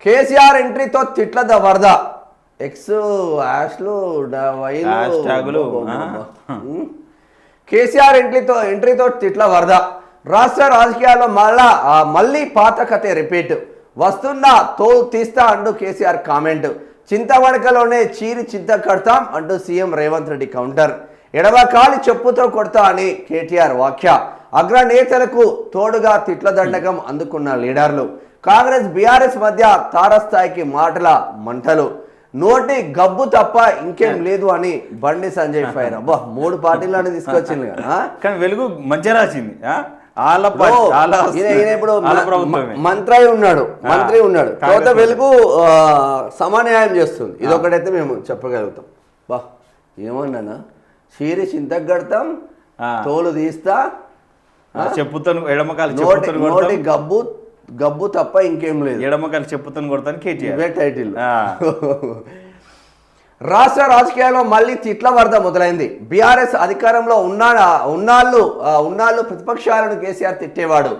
కేసీఆర్ ఎంట్రీతో తిట్ల వరద ఎక్స్ యాష్లు కేసీఆర్ ఎంట్రీతో తిట్ల వరద రాష్ట్ర రాజకీయాల్లో మళ్ళీ పాత కథే రిపీట్ వస్తున్నా తోలు తీస్తా అంటూ కేసీఆర్ కామెంట్ చింతవడకలోనే చీరి చింత కడతాం అంటూ సీఎం రేవంత్ రెడ్డి కౌంటర్ ఎడవకాలి చెప్పుతో కొడతా అని కేటీఆర్ వ్యాఖ్య అగ్రనేతలకు తోడుగా తిట్ల దండకం అందుకున్న లీడర్లు కాంగ్రెస్ బీఆర్ఎస్ మధ్య తారస్థాయికి మాటల మంటలు నోటి గబ్బు తప్ప ఇంకేం లేదు అని బండి సంజయ్ ఫైర్. అబ్బా 3 పార్టీలను తీసుకొచ్చింది కదా, కానీ వెలుగు మంచిగా రాసింది. ఇప్పుడు మంత్రి ఉన్నాడు తర్వాత వెలుగు సమన్యాయం చేస్తుంది. ఇదొకటైతే మేము చెప్పగలుగుతాం. బా ఏమన్నా చీరి చింతకు కడతాం తోలు తీస్తా చెప్పుతాను ఎడమకాలి నోటి గబ్బు తప్ప ఇంకేం లేదు, ఎడమకాలి చెప్పుతాను కొడతాను కేటీఆర్ టైటిల్. రాష్ట్ర రాజకీయాల్లో మళ్ళీ తిట్ల వరద మొదలైంది. బీఆర్ఎస్ అధికారంలో ఉన్నాళ్ళు ప్రతిపక్షాలను కేసీఆర్ తిట్టేవాడు.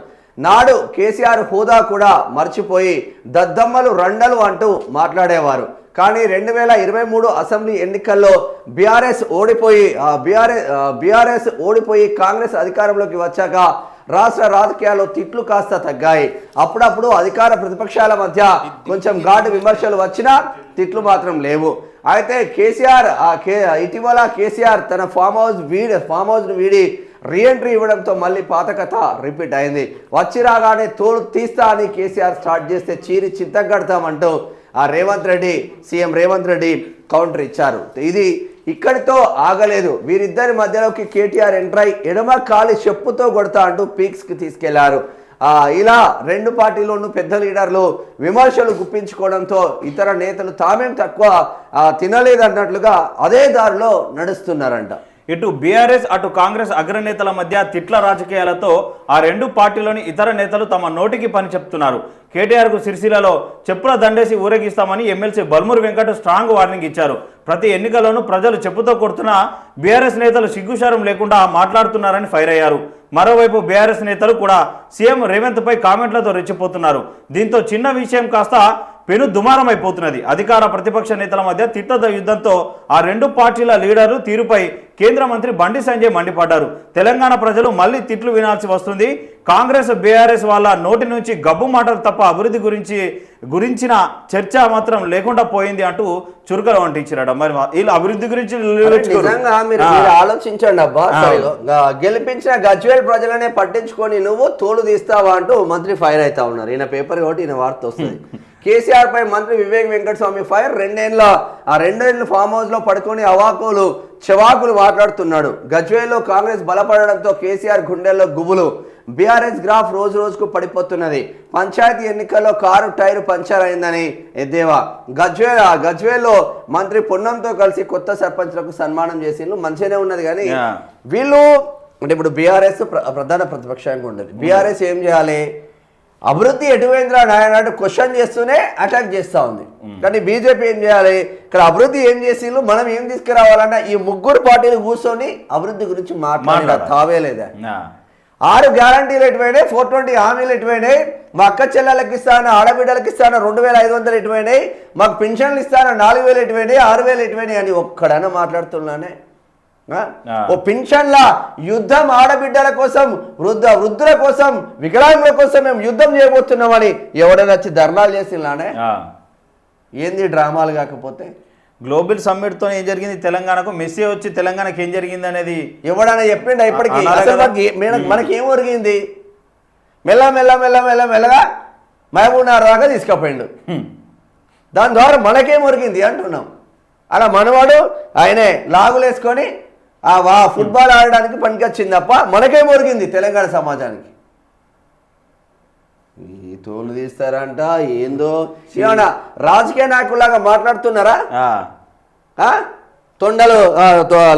నాడు కేసీఆర్ హోదా కూడా మర్చిపోయి దద్దమ్మలు రండలు అంటూ మాట్లాడేవారు. కానీ 2023 అసెంబ్లీ ఎన్నికల్లో బీఆర్ఎస్ ఓడిపోయి కాంగ్రెస్ అధికారంలోకి వచ్చాక రాష్ట్ర రాజకీయాల్లో తిట్లు కాస్త తగ్గాయి. అప్పుడప్పుడు అధికార ప్రతిపక్షాల మధ్య కొంచెం ఘాటు విమర్శలు వచ్చినా తిట్లు మాత్రం లేవు. అయితే ఇటీవల కేసీఆర్ తన ఫామ్ హౌస్ వీడి రీఎంట్రీ ఇవ్వడంతో మళ్ళీ పాత కథ రిపీట్ అయింది. వచ్చి రాగానే తోలు తీస్తా అని కేసీఆర్ స్టార్ట్ చేస్తే చీరి చింతగడతామంటూ సీఎం రేవంత్ రెడ్డి కౌంటర్ ఇచ్చారు. ఇది ఇక్కడితో ఆగలేదు. వీరిద్దరి మధ్యలోకి కేటీఆర్ ఎంట్రై ఎడమ కాలి చెప్పుతో కొడతా అంటూ పీక్స్కి తీసుకెళ్లారు. ఇలా 2 పార్టీలోనూ పెద్ద లీడర్లు విమర్శలు గుప్పించుకోవడంతో ఇతర నేతలు తామేం తక్కువ తినలేదన్నట్లుగా అదే దారిలో నడుస్తున్నారంట. ఇటు బీఆర్ఎస్ అటు కాంగ్రెస్ అగ్రనేతల మధ్య తిట్ల రాజకీయాలతో ఆ 2 పార్టీలోని ఇతర నేతలు తమ నోటికి పని చెప్తున్నారు. కేటీఆర్కు సిరిసిల్లలో చెప్పుల దండేసి ఊరేగిస్తామని MLC Balmoor Venkat strong warning ఇచ్చారు. ప్రతి ఎన్నికల్లోనూ ప్రజలు చెప్పుతో కొడుతున్న బీఆర్ఎస్ నేతలు సిగ్గుశారం లేకుండా మాట్లాడుతున్నారని ఫైర్ అయ్యారు. మరోవైపు బీఆర్ఎస్ నేతలు కూడా సీఎం రేవంత్ పై కామెంట్లతో రెచ్చిపోతున్నారు. దీంతో చిన్న విషయం కాస్త పెను దుమారమైపోతున్నది. అధికార ప్రతిపక్ష నేతల మధ్య తిట్ల యుద్ధంతో ఆ 2 పార్టీల లీడర్లు తీరుపై కేంద్ర మంత్రి బండి సంజయ్ మండిపడ్డారు. తెలంగాణ ప్రజలు మళ్ళీ తిట్లు వినాల్సి వస్తుంది. కాంగ్రెస్ బీఆర్ఎస్ వాళ్ళ నోటి నుంచి గబ్బు మాటలు తప్ప అభివృద్ధి గురించిన చర్చ మాత్రం లేకుండా పోయింది అంటూ చురుకలు అంటించారట. మరి వీళ్ళు అభివృద్ధి గురించి ఆలోచించండి అబ్బా. గెలిపించిన గజ్వేల్ ప్రజలనే పట్టించుకొని నువ్వు తోలు తీస్తావా అంటూ మంత్రి ఫైర్ అవుతా ఉన్నారు. ఈయన పేపర్ కాబట్టి ఈయన వార్త వస్తుంది. కేసీఆర్ పై మంత్రి వివేక్ వెంకటస్వామి ఫైర్. 2 ఏళ్ళు ఫామ్ హౌస్ లో పడుకొని చెవాకులు మాట్లాడుతున్నాడు. గజ్వేల్లో కాంగ్రెస్ బలపడడంతో కేసీఆర్ గుండెల్లో గుబులు. బీఆర్ఎస్ గ్రాఫ్ రోజు రోజుకు పడిపోతున్నది. పంచాయతీ ఎన్నికల్లో కారు టైరు పంచర్ అయిందని ఎద్దేవా. గజ్వేల్లో మంత్రి పొన్నంతో కలిసి కొత్త సర్పంచ్లకు సన్మానం చేసిండ్రు. మంచిగానే ఉన్నది. కానీ వీళ్ళు అంటే ఇప్పుడు బీఆర్ఎస్ ప్రధాన ప్రతిపక్షంగా ఉండదు. బీఆర్ఎస్ ఏం చేయాలి? అభివృద్ధి ఎటువైందిరా నాయన క్వశ్చన్ చేస్తూనే అటాక్ చేస్తూ ఉంది. కానీ బీజేపీ ఏం చేయాలి? ఇక్కడ అభివృద్ధి ఏం చేసిండ్రు, మనం ఏం తీసుకురావాలన్నా ఈ 3 పార్టీలు కూర్చొని అభివృద్ధి గురించి మాట్లాడాలి. తావే లేదా? 6 గ్యారంటీలు ఎటువైనాయి, 420 హామీలు ఎటువైనాయి, మా అక్క చెల్లెళ్ళకి ఇస్తాను, ఆడబిడ్డలకి ఇస్తాను 2500 ఎటువైనాయి, మాకు పెన్షన్లు ఇస్తాను 4000 ఎటువైనాయి, 6000 ఎటువైనాయి అని ఒక్కడైనా మాట్లాడుతున్నానే. ఓ పెన్షన్ల యుద్ధం, ఆడబిడ్డల కోసం, వృద్ధుల కోసం, వికలాంగుల కోసం మేము యుద్ధం చేయబోతున్నామని ఎవడైనా వచ్చి ధర్నాలు చేసినానే? ఏంది డ్రామాలు? కాకపోతే గ్లోబల్ సమ్మిట్ తో ఏం జరిగింది తెలంగాణకు? మెస్సీ వచ్చి తెలంగాణకి ఏం జరిగింది అనేది ఎవడైనా చెప్పిండ? ఇప్పటికీ మనకి ఏం ఒరిగింది? మెల్లగా మహబూబ్నగర్ దాకా తీసుకుపోయిండు. దాని ద్వారా మనకేం ఒరిగింది అంటున్నాం. అలా మనవాడు ఆయనే లాగులేసుకొని ఫుట్బాల్ ఆడడానికి పనికొచ్చింది తప్ప మనకేం ఒరిగింది తెలంగాణ సమాజానికి? ఈ తోలు తీస్తారంట ఏందో. ఏమన్నా రాజకీయ నాయకుల్లాగా మాట్లాడుతున్నారా?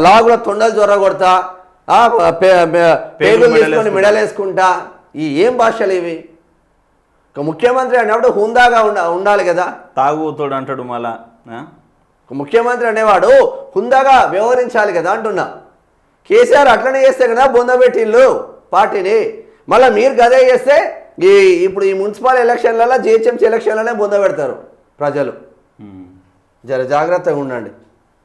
లాగులో తొండలు జొరగొడతా, పేగులు తీసుకొని మెడలేసుకుంటా, ఈ ఏం భాషలు ఇవి? ముఖ్యమంత్రి అన్నప్పుడు హుందాగా ఉండాలి కదా. తాగుతోడు అంటాడు మళ్ళా. ముఖ్యమంత్రి అనేవాడు హుందాగా వ్యవహరించాలి కదా అంటున్నా. కేసీఆర్ అట్లనే చేస్తే కదా బొందబెట్టిళ్ళు పార్టీని. మళ్ళీ మీరు గదే చేస్తే ఇప్పుడు ఈ మున్సిపల్ ఎలక్షన్లలో జిహెచ్ఎంసీ ఎలక్షన్లనే బొంద పెడతారు ప్రజలు. జర జాగ్రత్తగా ఉండండి.